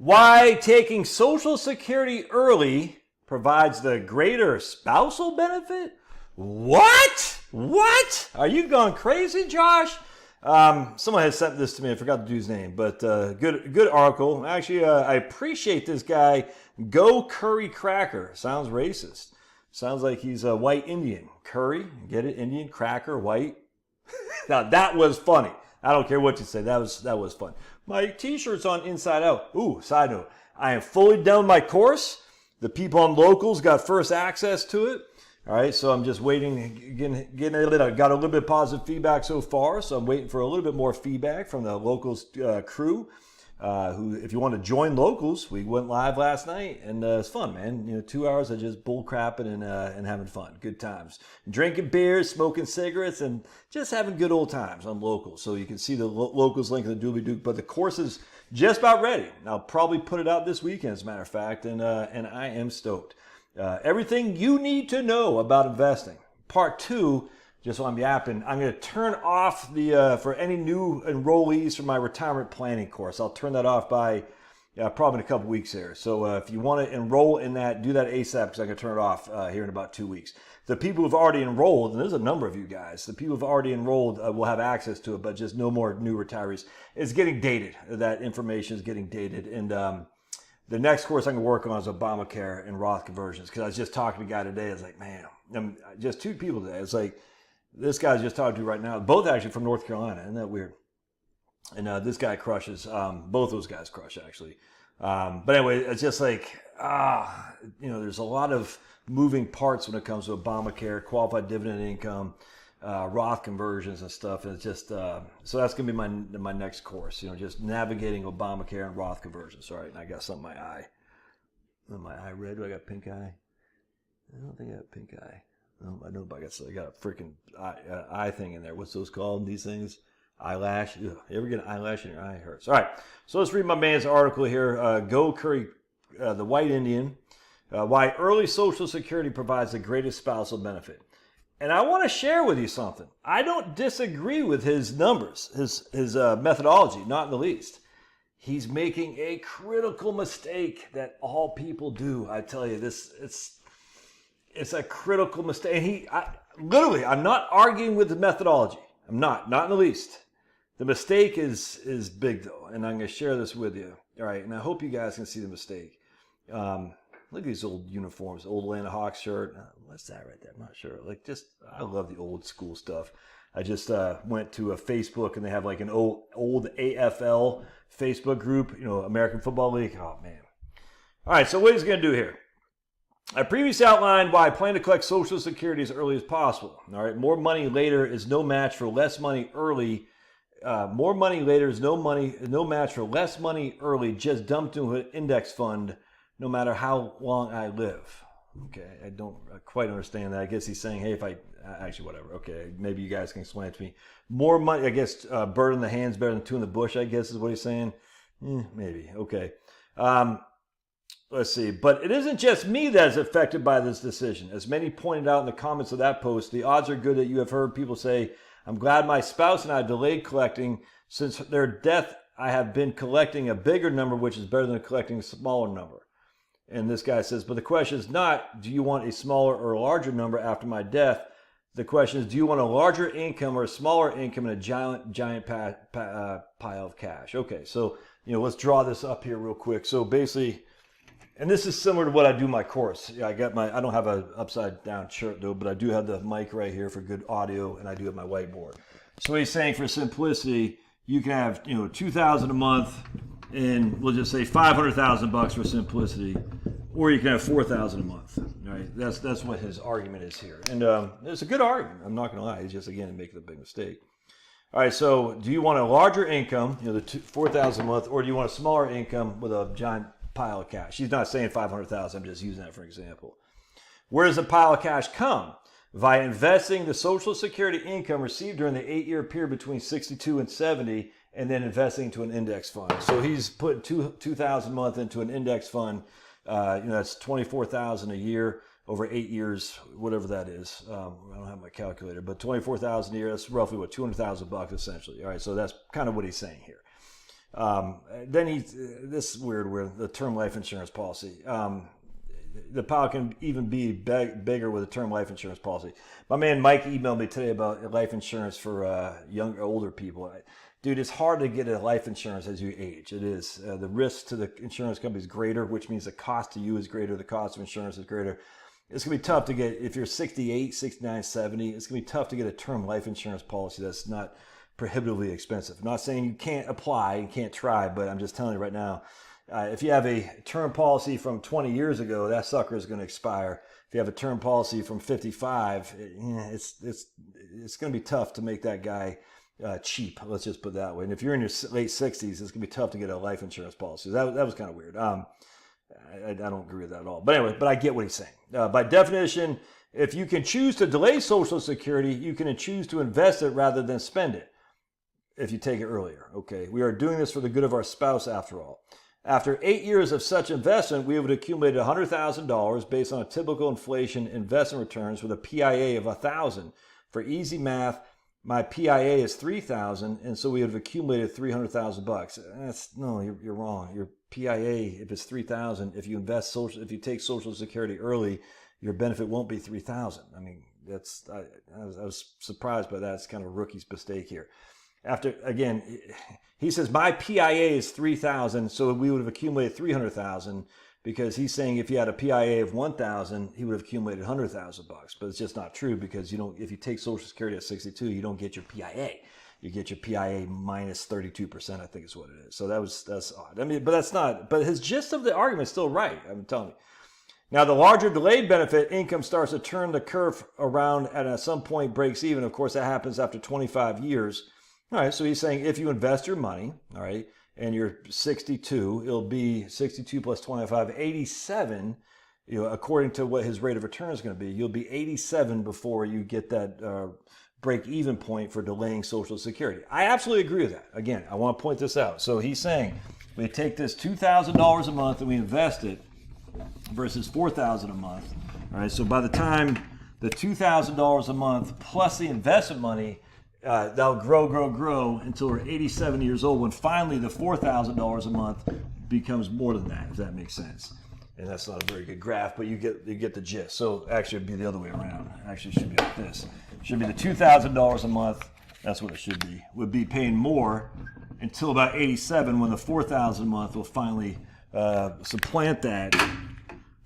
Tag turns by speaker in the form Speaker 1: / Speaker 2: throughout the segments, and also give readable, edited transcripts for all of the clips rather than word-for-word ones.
Speaker 1: Why taking Social Security early provides the greater spousal benefit? What? What? Are you going crazy, Josh? Someone has sent this to me. I forgot the dude's name, but good article. Actually, I appreciate this guy. Go Curry Cracker. Sounds racist. Sounds like he's a white Indian. Curry, get it? Indian, cracker, white. Now that was funny. I don't care what you say. That was fun. My t-shirt's on Inside Out. Ooh, side note. I am fully done my course. The people on Locals got first access to it. All right, so I'm just waiting, getting got a little bit of positive feedback so far, so I'm waiting for a little bit more feedback from the Locals crew. Who, if you want to join Locals, we went live last night, and it's fun, man. 2 hours of just bull crapping and having fun, good times, drinking beers, smoking cigarettes, and just having good old times on Locals. So you can see the Locals link in the doobly doo. But the course is just about ready. I'll probably put it out this weekend, as a matter of fact, and I am stoked. Everything you need to know about investing. Part 2. Just while I'm yapping, I'm going to turn off the, for any new enrollees for my retirement planning course. I'll turn that off by probably in a couple weeks here. So if you want to enroll in that, do that ASAP because I'm going to turn it off here in about 2 weeks. The people who've already enrolled, and there's a number of you guys, the people who've already enrolled will have access to it, but just no more new retirees. It's getting dated. That information is getting dated. And the next course I'm going to work on is Obamacare and Roth conversions because I was just talking to a guy today. I was like, man, just 2 people today. It's like, this guy's just talking to you right now, both actually from North Carolina. Isn't that weird? And this guy crushes. Both those guys crush, actually. But anyway, it's just like, there's a lot of moving parts when it comes to Obamacare, qualified dividend income, Roth conversions and stuff. And it's just, so that's going to be my next course, just navigating Obamacare and Roth conversions. All right, and I got something in my eye. Is my eye red? Do I got pink eye? I don't think I have pink eye. I know, but I got a freaking eye thing in there. What's those called? These things? Eyelash? Ugh. You ever get an eyelash in your eye? It hurts. All right. So let's read my man's article here. Go Curry, the White Indian. Why early Social Security provides the greatest spousal benefit. And I want to share with you something. I don't disagree with his numbers, his methodology, not in the least. He's making a critical mistake that all people do. I tell you, it's a critical mistake. And I'm not arguing with the methodology. I'm not in the least. The mistake is big though, and I'm going to share this with you. All right, and I hope you guys can see the mistake. Look at these old uniforms, old Atlanta Hawks shirt. What's that right there? I'm not sure. I love the old school stuff. I just went to a Facebook, and they have like an old AFL Facebook group, American Football League. Oh man. All right, so what he's going to do here. I previously outlined why I plan to collect Social Security as early as possible. All right, more money later is no match for less money early. More money later is no match for less money early, just dumped into an index fund, no matter how long I live. Okay, I don't quite understand that. I guess he's saying, hey, if I actually whatever. Okay, maybe you guys can explain it to me. More money, I guess. Bird in the hand's better than 2 in the bush. I guess is what he's saying. Maybe. Okay. Let's see. But it isn't just me that is affected by this decision. As many pointed out in the comments of that post, the odds are good that you have heard people say, I'm glad my spouse and I delayed collecting. Since their death, I have been collecting a bigger number, which is better than collecting a smaller number. And this guy says, but the question is not, do you want a smaller or a larger number after my death? The question is, do you want a larger income or a smaller income and a giant pile of cash? Okay, so, let's draw this up here real quick. So basically, and this is similar to what I do in my course. Yeah, I don't have an upside down shirt though, but I do have the mic right here for good audio, and I do have my whiteboard. So he's saying for simplicity, you can have, $2,000 a month, and we'll just say $500,000 for simplicity, or you can have $4,000 a month. All right, that's what his argument is here, and it's a good argument. I'm not going to lie. He's just again making a big mistake. All right, so do you want a larger income, the $4,000 a month, or do you want a smaller income with a giant pile of cash? He's not saying 500,000. I'm just using that for example. Where does the pile of cash come? Via investing the Social Security income received during the 8-year period between 62 and 70, and then investing into an index fund. So he's putting $2,000 a month into an index fund. That's $24,000 a year over 8 years, whatever that is. I don't have my calculator, but $24,000 a year. That's roughly $200,000 essentially. All right, so that's kind of what he's saying here. Then this is weird where the term life insurance policy. The pile can even be bigger with a term life insurance policy. My man Mike emailed me today about life insurance for older people. Dude, it's hard to get a life insurance as you age. It is. The risk to the insurance company is greater, which means the cost to you is greater. The cost of insurance is greater. It's going to be tough to get, if you're 68, 69, 70, it's going to be tough to get a term life insurance policy that's not prohibitively expensive. I'm not saying you can't apply, you can't try, but I'm just telling you right now, if you have a term policy from 20 years ago, that sucker is going to expire. If you have a term policy from 55, it's going to be tough to make that guy cheap. Let's just put it that way. And if you're in your late 60s, it's going to be tough to get a life insurance policy. That was kind of weird. I don't agree with that at all. But anyway, but I get what he's saying. By definition, if you can choose to delay Social Security, you can choose to invest it rather than spend it if you take it earlier. Okay, we are doing this for the good of our spouse after all. After 8 years of such investment, we would accumulate $100,000 based on a typical inflation investment returns with a PIA of $1,000. For easy math, my PIA is $3,000, and so we have accumulated $300,000. No, you're wrong. Your PIA, if it's $3,000, if you take Social Security early, your benefit won't be $3,000. I mean, I was surprised by that. It's kind of a rookie's mistake here. Again, he says my PIA is $3,000, so we would have accumulated $300,000 because he's saying if you had a PIA of $1,000, he would have accumulated $100,000. But it's just not true because if you take Social Security at 62, you don't get your PIA. You get your PIA minus 32%, I think is what it is. So that's odd. I mean, but that's not. But his gist of the argument is still right. I'm telling you. Now, the larger delayed benefit income starts to turn the curve around and at some point breaks even. Of course, that happens after 25 years. All right, so he's saying if you invest your money, all right, and you're 62, it'll be 62 plus 25, 87, according to what his rate of return is going to be. You'll be 87 before you get that break-even point for delaying Social Security. I absolutely agree with that. Again, I want to point this out. So he's saying we take this $2,000 a month and we invest it versus $4,000 a month. All right, so by the time the $2,000 a month plus the investment money, that'll grow until we're 87 years old when finally the $4,000 a month becomes more than that, if that makes sense. And that's not a very good graph, but you get the gist. So actually it'd be the other way around. Actually it should be like this. It should be the $2,000 a month, that's what it should be, would be paying more until about 87 when the $4,000 a month will finally supplant that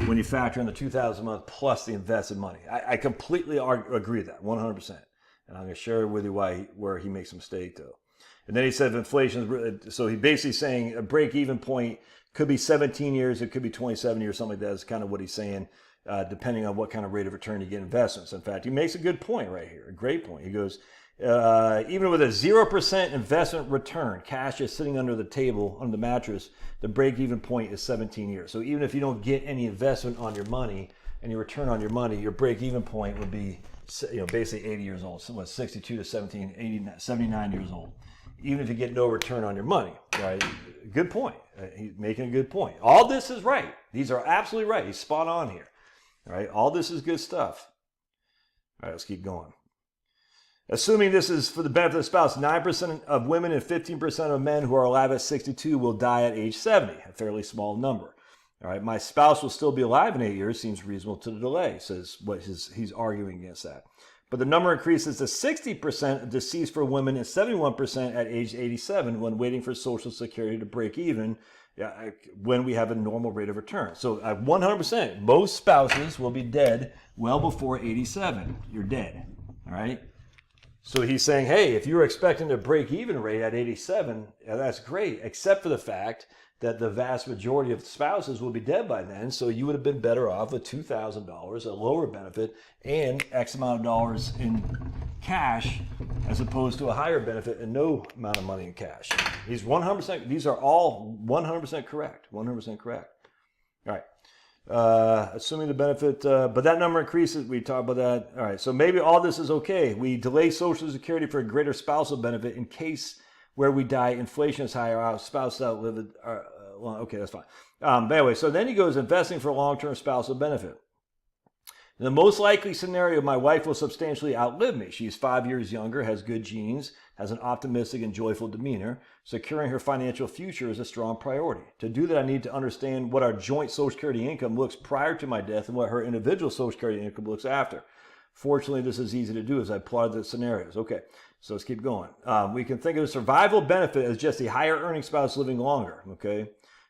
Speaker 1: when you factor in the $2,000 a month plus the invested money. I completely agree with that, 100%. And I'm going to share with you where he makes a mistake, though. And then he said inflation, so he basically saying a break-even point could be 17 years, it could be 27 years, something like that is kind of what he's saying, depending on what kind of rate of return you get investments. In fact, he makes a good point right here, a great point. He goes, even with a 0% investment return, cash is sitting under the table, on the mattress, the break-even point is 17 years. So even if you don't get any investment on your money, any return on your money, your break-even point would be basically 80 years old, so 62 to 79 years old. Even if you get no return on your money, right? Good point. He's making a good point. All this is right. These are absolutely right. He's spot on here. All right. All this is good stuff. All right, let's keep going. Assuming this is for the benefit of the spouse, 9% of women and 15% of men who are alive at 62 will die at age 70, a fairly small number. All right, my spouse will still be alive in 8 years, seems reasonable to the delay, says what he's arguing against that. But the number increases to 60% deceased for women and 71% at age 87 when waiting for Social Security to break even when we have a normal rate of return. So at 100%, most spouses will be dead well before 87. You're dead, all right? So he's saying, hey, if you're expecting a break-even rate at 87, that's great, except for the fact that the vast majority of spouses will be dead by then, so you would have been better off with $2,000, a lower benefit, and X amount of dollars in cash, as opposed to a higher benefit and no amount of money in cash. He's 100%, these are all 100% correct, 100% correct. All right, assuming the benefit, but that number increases, we talked about that. All right, so maybe all this is okay. We delay Social Security for a greater spousal benefit in case where we die, inflation is higher, our spouse outlive it. Well, okay, that's fine. But anyway, so then he goes investing for long-term spousal benefit. In the most likely scenario, my wife will substantially outlive me. She's 5 years younger, has good genes, has an optimistic and joyful demeanor. Securing her financial future is a strong priority. To do that, I need to understand what our joint Social Security income looks prior to my death and what her individual Social Security income looks after. Fortunately, this is easy to do as I plot the scenarios. Okay, so let's keep going. We can think of the survival benefit as just the higher earning spouse living longer, okay?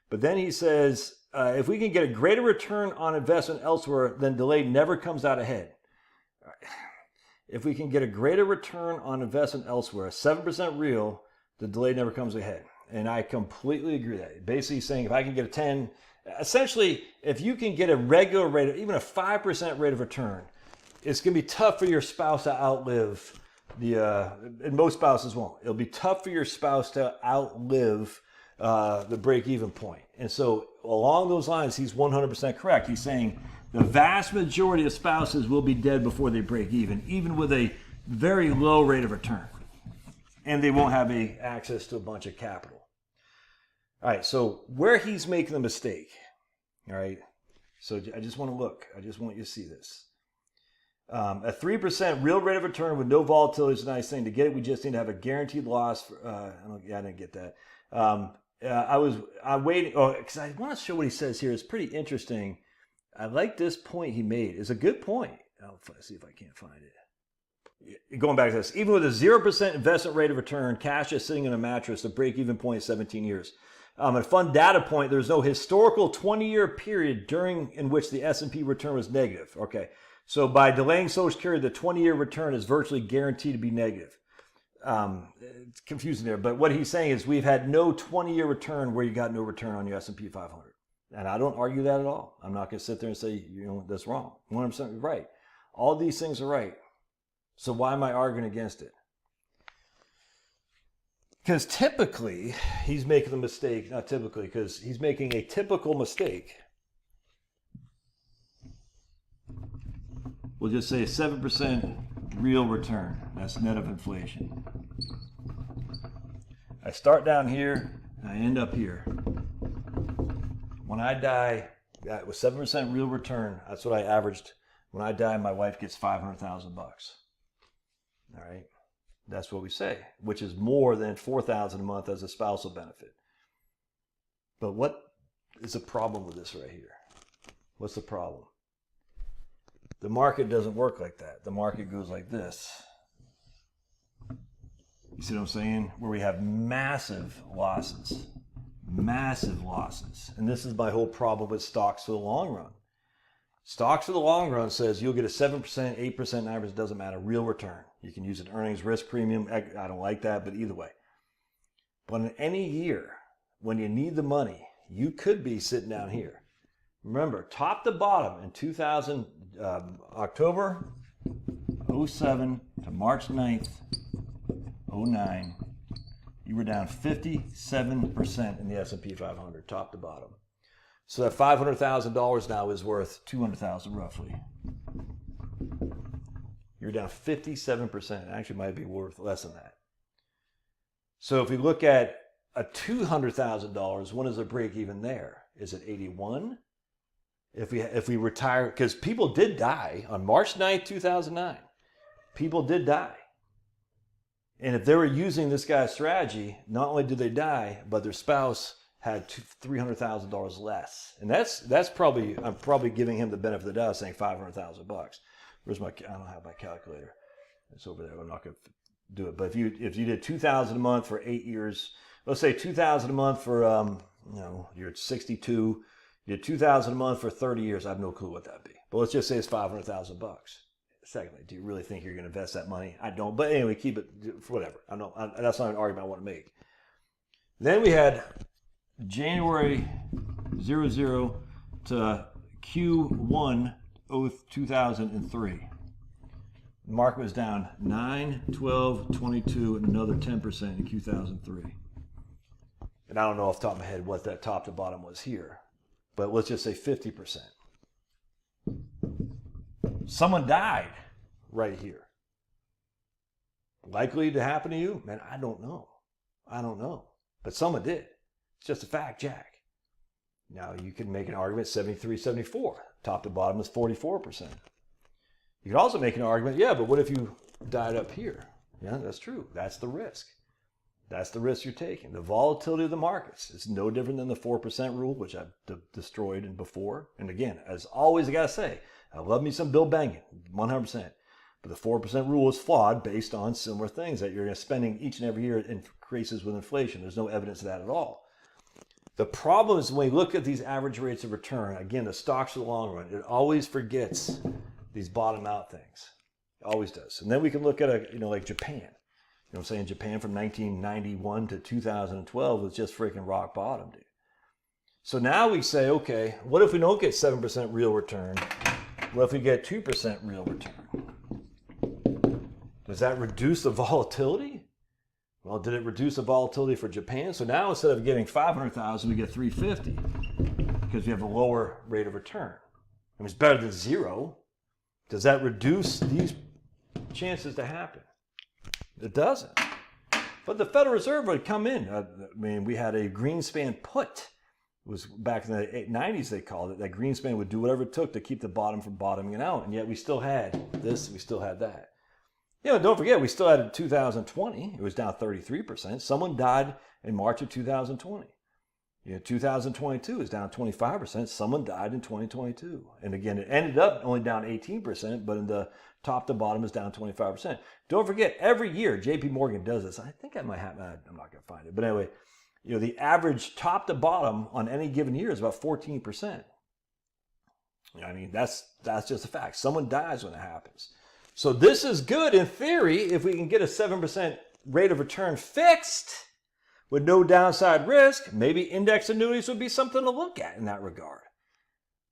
Speaker 1: But then he says, if we can get a greater return on investment elsewhere, then delay never comes out ahead. If we can get a greater return on investment elsewhere, 7% real, the delay never comes ahead. And I completely agree with that. Basically saying if I can get a 10, essentially, if you can get a regular rate, even a 5% rate of return, it's going to be tough for your spouse to outlive and most spouses won't. It'll be tough for your spouse to outlive the break-even point. And so along those lines, he's 100% correct. He's saying the vast majority of spouses will be dead before they break even with a very low rate of return. And they won't have access to a bunch of capital. All right, so where he's making the mistake, all right, so I just want to look. I just want you to see this. A 3% real rate of return with no volatility is a nice thing. To get it, we just need to have a guaranteed loss. I didn't get that. I'm waiting. Oh, because I want to show what he says here. It's pretty interesting. I like this point he made. It's a good point. I'll see if I can't find it. Going back to this, even with a 0% investment rate of return, cash is sitting in a mattress. The break-even point is 17 years. A fun data point: there's no historical 20-year period in which the S&P return was negative. Okay, so by delaying Social Security, the 20-year return is virtually guaranteed to be negative. It's confusing there, but what he's saying is we've had no 20-year return where you got no return on your S&P 500. And I don't argue that at all. I'm not going to sit there and say, that's wrong. 100% right. All these things are right. So why am I arguing against it? Because typically, he's making the mistake, not typically, because he's making a typical mistake. We'll just say a 7% real return. That's net of inflation. I start down here, and I end up here. When I die, with 7% real return, that's what I averaged. When I die, my wife gets $500,000. All right, that's what we say, which is more than $4,000 a month as a spousal benefit. But what is the problem with this right here? What's the problem? The market doesn't work like that. The market goes like this. You see what I'm saying? Where we have massive losses. Massive losses. And this is my whole problem with stocks for the long run. Stocks for the long run says you'll get a 7%, 8%, 9%, doesn't matter, real return. You can use an earnings risk premium. I don't like that, but either way. But in any year, when you need the money, you could be sitting down here. Remember, top to bottom in October 07 to March 9th, 09, you were down 57% in the S&P 500, top to bottom. So that $500,000 now is worth $200,000 roughly. You're down 57%. Actually, might be worth less than that. So if we look at a $200,000, when is the break even there? Is it 81? If we retire, because people did die on March 9th, 2009. People did die. And if they were using this guy's strategy, not only did they die, but their spouse had $300,000 less. And that's probably, I'm probably giving him the benefit of the doubt, saying $500,000. Where's I don't have my calculator. It's over there. I'm not going to do it. But if you did $2,000 a month for 8 years, let's say $2,000 a month for you're at 62. You did $2,000 a month for 30 years. I have no clue what that'd be. But let's just say it's $500,000. Secondly, do you really think you're going to invest that money? I don't. But anyway, keep it for whatever. That's not an argument I want to make. Then we had January 00 to Q1 2003. The market was down 9, 12, 22, and another 10% in 2003. And I don't know off the top of my head what that top to bottom was here, but let's just say 50%. Someone died right here. Likely to happen to you? Man, I don't know. But someone did. It's just a fact, Jack. Now, you can make an argument 73, 74. Top to bottom is 44%. You could also make an argument, yeah, but what if you died up here? Yeah, that's true. That's the risk. That's the risk you're taking. The volatility of the markets is no different than the 4% rule, which I've destroyed before. And again, as always, I got to say, I love me some Bill Bangin, 100%. But the 4% rule is flawed based on similar things that you're spending each and every year increases with inflation. There's no evidence of that at all. The problem is when you look at these average rates of return, again, the stocks in the long run, it always forgets these bottom out things. It always does. And then we can look at like Japan. You know what I'm saying? Japan from 1991 to 2012 was just freaking rock bottom, dude. So now we say, okay, what if we don't get 7% real return? What if we get 2% real return? Does that reduce the volatility? Well, did it reduce the volatility for Japan? So now instead of getting 500,000, we get 350 because we have a lower rate of return. I mean, it's better than zero. Does that reduce these chances to happen? It doesn't. But the Federal Reserve would come in. I mean, we had a Greenspan put. It was back in the 90s, they called it. That Greenspan would do whatever it took to keep the bottom from bottoming out. And yet we still had this, we still had that. You know, don't forget, we still had in 2020, it was down 33%. Someone died in March of 2020. You know, 2022 is down 25%. Someone died in 2022. And again, it ended up only down 18%, but in the top to bottom is down 25%. Don't forget, every year, JP Morgan does this. I think I might have, I'm not going to find it. But anyway, you know, the average top to bottom on any given year is about 14%. I mean, that's just a fact. Someone dies when it happens. So this is good in theory if we can get a 7% rate of return fixed with no downside risk. Maybe index annuities would be something to look at in that regard.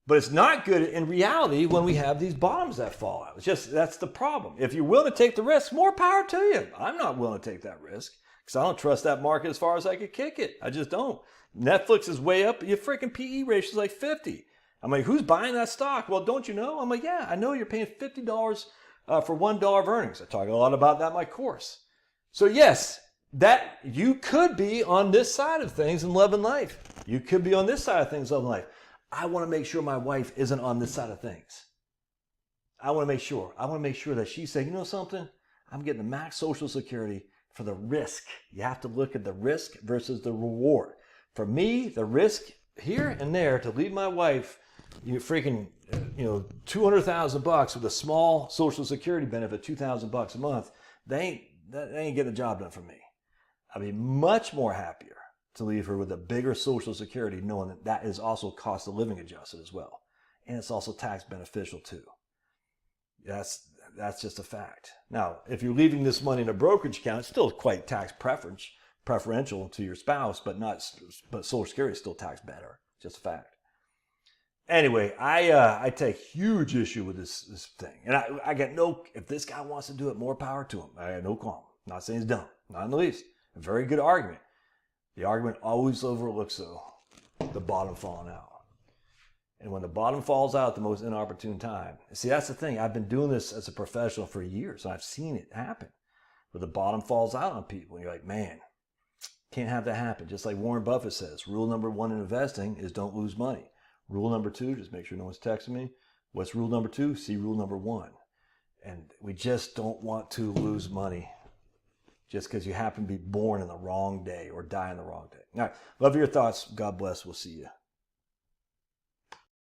Speaker 1: But it's not good in reality when we have these bottoms that fall out. It's just, that's the problem. If you're willing to take the risk, more power to you. I'm not willing to take that risk because I don't trust that market as far as I could kick it. I just don't. Netflix is way up. Your freaking PE ratio is like 50. I'm like, who's buying that stock? Well, don't you know? I'm like, yeah, I know you're paying $50 for $1 of earnings. I talk a lot about that in my course. So yes, that you could be on this side of things in love and life. You could be on this side of things in love and life. I want to make sure my wife isn't on this side of things. I want to make sure. I want to make sure that she's saying, you know something? I'm getting the max Social Security for the risk. You have to look at the risk versus the reward. For me, the risk here and there to leave my wife, $200,000 with a small Social Security benefit, $2,000 a month, they ain't getting the job done for me. I'd be much more happier to leave her with a bigger Social Security, knowing that that is also cost of living adjusted as well. And it's also tax beneficial too. That's just a fact. Now, if you're leaving this money in a brokerage account, it's still quite tax preferential to your spouse, but Social Security is still taxed better. Just a fact. Anyway, I take huge issue with this thing. And I get if this guy wants to do it, more power to him. I got no qualm. Not saying it's dumb. Not in the least. A very good argument. The argument always overlooks, though, the bottom falling out. And when the bottom falls out at the most inopportune time. See, that's the thing. I've been doing this as a professional for years. And I've seen it happen. Where the bottom falls out on people. And you're like, man, can't have that happen. Just like Warren Buffett says, rule number 1 in investing is don't lose money. Rule number 2, just make sure no one's texting me. What's rule number 2? See rule number 1. And we just don't want to lose money just because you happen to be born in the wrong day or die in the wrong day. All right. Love your thoughts. God bless. We'll see you.